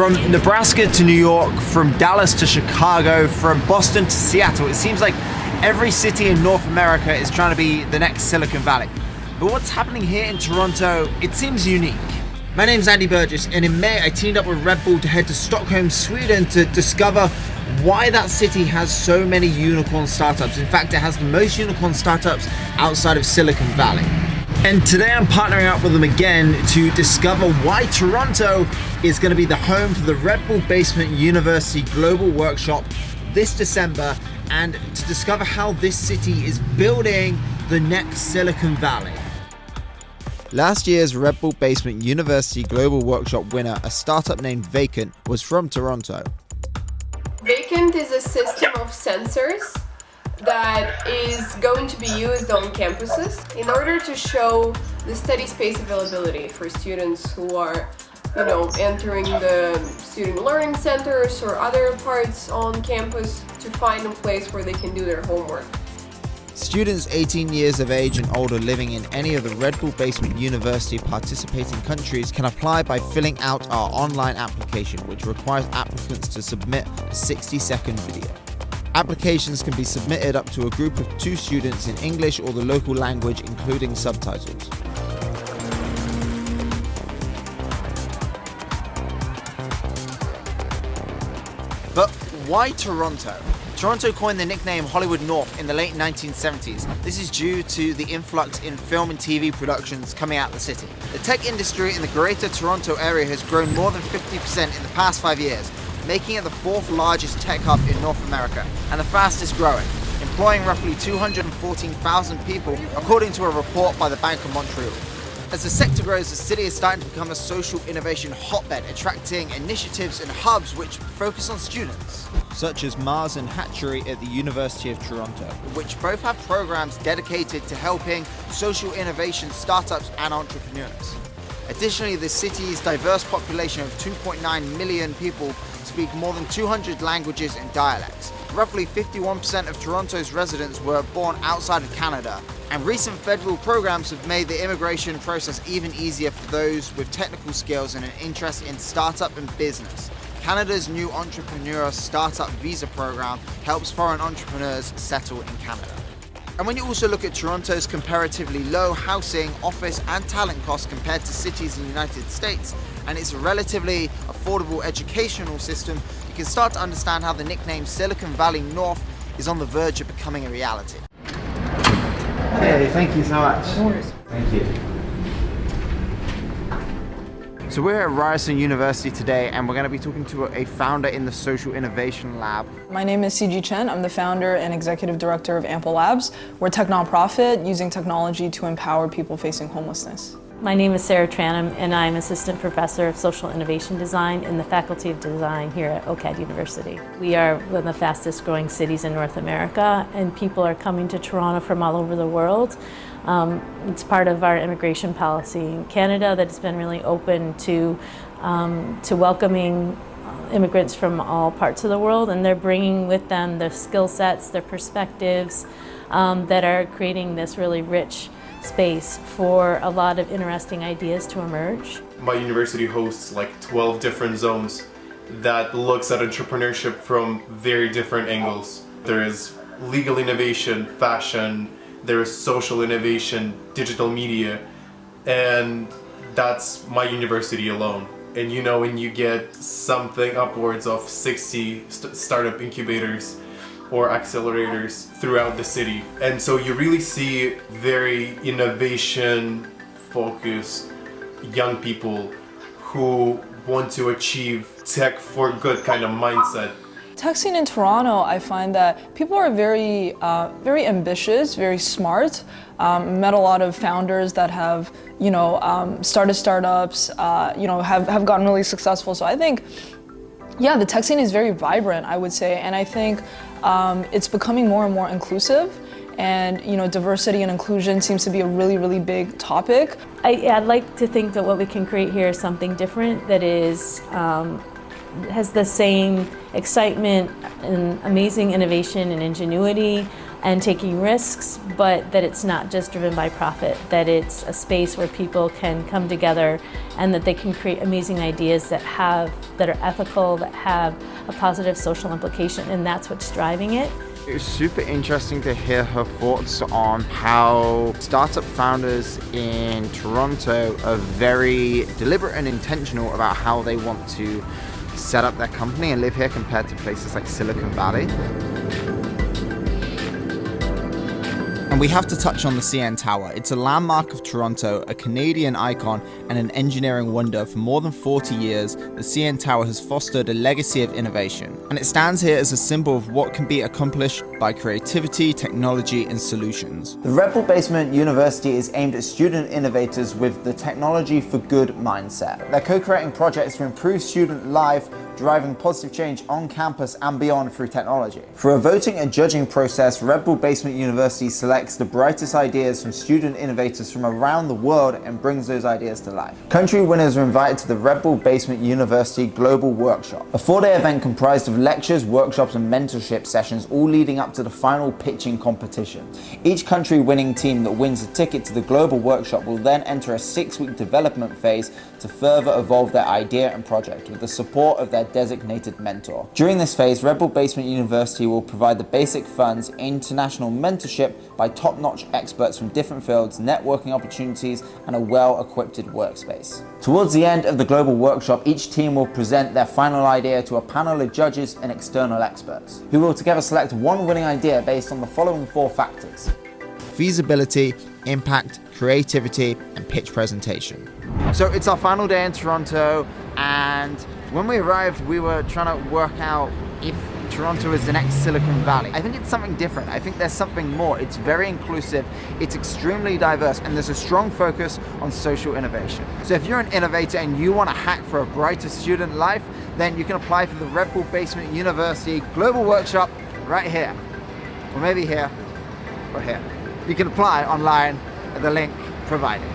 From Nebraska to New York, from Dallas to Chicago, from Boston to Seattle, it seems like every city in North America is trying to be the next Silicon Valley. But what's happening here in Toronto, it seems unique. My name's Andy Burgess, and in May I teamed up with Red Bull to head to Stockholm, Sweden to discover why that city has so many unicorn startups. In fact, it has the most unicorn startups outside of Silicon Valley. And today I'm partnering up with them again to discover why Toronto is going to be the home for the Red Bull Basement University Global Workshop this December, and to discover how this city is building the next Silicon Valley. Last year's Red Bull Basement University Global Workshop winner, a startup named Vacant, was from Toronto. Vacant is a system of sensors that is going to be used on campuses in order to show the steady space availability for students who are, entering the student learning centers or other parts on campus to find a place where they can do their homework. Students 18 years of age and older living in any of the Red Bull Basement University participating countries can apply by filling out our online application, which requires applicants to submit a 60-second video. Applications can be submitted up to a group of 2 students in English or the local language, including subtitles. But why Toronto? Toronto coined the nickname Hollywood North in the late 1970s. This is due to the influx in film and TV productions coming out of the city. The tech industry in the Greater Toronto area has grown more than 50% in the past 5 years, making it the 4th largest tech hub in North America and the fastest growing, employing roughly 214,000 people, according to a report by the Bank of Montreal. As the sector grows, the city is starting to become a social innovation hotbed, attracting initiatives and hubs which focus on students, such as Mars and Hatchery at the University of Toronto, which both have programs dedicated to helping social innovation startups and entrepreneurs. Additionally, the city's diverse population of 2.9 million people speak more than 200 languages and dialects. Roughly 51% of Toronto's residents were born outside of Canada, and recent federal programs have made the immigration process even easier for those with technical skills and an interest in startup and business. Canada's new Entrepreneur Startup Visa program helps foreign entrepreneurs settle in Canada. And when you also look at Toronto's comparatively low housing, office and talent costs compared to cities in the United States, and its relatively affordable educational system, you can start to understand how the nickname Silicon Valley North is on the verge of becoming a reality. Hey, thank you so much. No worries. Thank you. So we're at Ryerson University today, and we're going to be talking to a founder in the Social Innovation Lab. My name is CG Chen. I'm the founder and executive director of Ample Labs. We're a tech nonprofit using technology to empower people facing homelessness. My name is Sarah Tran, and I'm assistant professor of social innovation design in the Faculty of Design here at OCAD University. We are one of the fastest growing cities in North America, and people are coming to Toronto from all over the world. It's part of our immigration policy in Canada that has been really open to welcoming immigrants from all parts of the world, and they're bringing with them their skill sets, their perspectives that are creating this really rich space for a lot of interesting ideas to emerge. My university hosts like 12 different zones that looks at entrepreneurship from very different angles. There is legal innovation, fashion, there is social innovation, digital media, and that's my university alone. And when you get something upwards of 60 startup incubators or accelerators throughout the city. And so you really see very innovation-focused young people who want to achieve tech for good kind of mindset. Tech scene in Toronto, I find that people are very ambitious, very smart. Met a lot of founders that have, started startups, have gotten really successful. So I think, the tech scene is very vibrant, I would say, and I think it's becoming more and more inclusive, and diversity and inclusion seems to be a really, really big topic. I'd like to think that what we can create here is something different that is has the same excitement and amazing innovation and ingenuity and taking risks, but that it's not just driven by profit, that it's a space where people can come together and that they can create amazing ideas that are ethical, that have a positive social implication, and that's what's driving it. It was super interesting to hear her thoughts on how startup founders in Toronto are very deliberate and intentional about how they want to set up their company and live here compared to places like Silicon Valley. And we have to touch on the CN Tower. It's a landmark of Toronto, a Canadian icon, and an engineering wonder. For more than 40 years, the CN Tower has fostered a legacy of innovation. And it stands here as a symbol of what can be accomplished by creativity, technology, and solutions. The Red Bull Basement University is aimed at student innovators with the technology for good mindset. They're co-creating projects to improve student life, driving positive change on campus and beyond through technology. For a voting and judging process, Red Bull Basement University selects the brightest ideas from student innovators from around the world and brings those ideas to life. Country winners are invited to the Red Bull Basement University Global Workshop, a 4-day event comprised of lectures, workshops, and mentorship sessions, all leading up to the final pitching competition. Each country winning team that wins a ticket to the Global Workshop will then enter a 6-week development phase to further evolve their idea and project with the support of their designated mentor. During this phase, Red Bull Basement University will provide the basic funds, international mentorship by top-notch experts from different fields, networking opportunities, and a well-equipped workspace. Towards the end of the Global Workshop, each team will present their final idea to a panel of judges and external experts, who will together select one winning idea based on the following 4 factors: feasibility, impact, creativity, and pitch presentation. So it's our final day in Toronto, and when we arrived, we were trying to work out if Toronto is the next Silicon Valley. I think it's something different. I think there's something more. It's very inclusive, it's extremely diverse, and there's a strong focus on social innovation. So if you're an innovator and you want to hack for a brighter student life, then you can apply for the Red Bull Basement University Global Workshop right here. Or maybe here, or here. You can apply online at the link provided.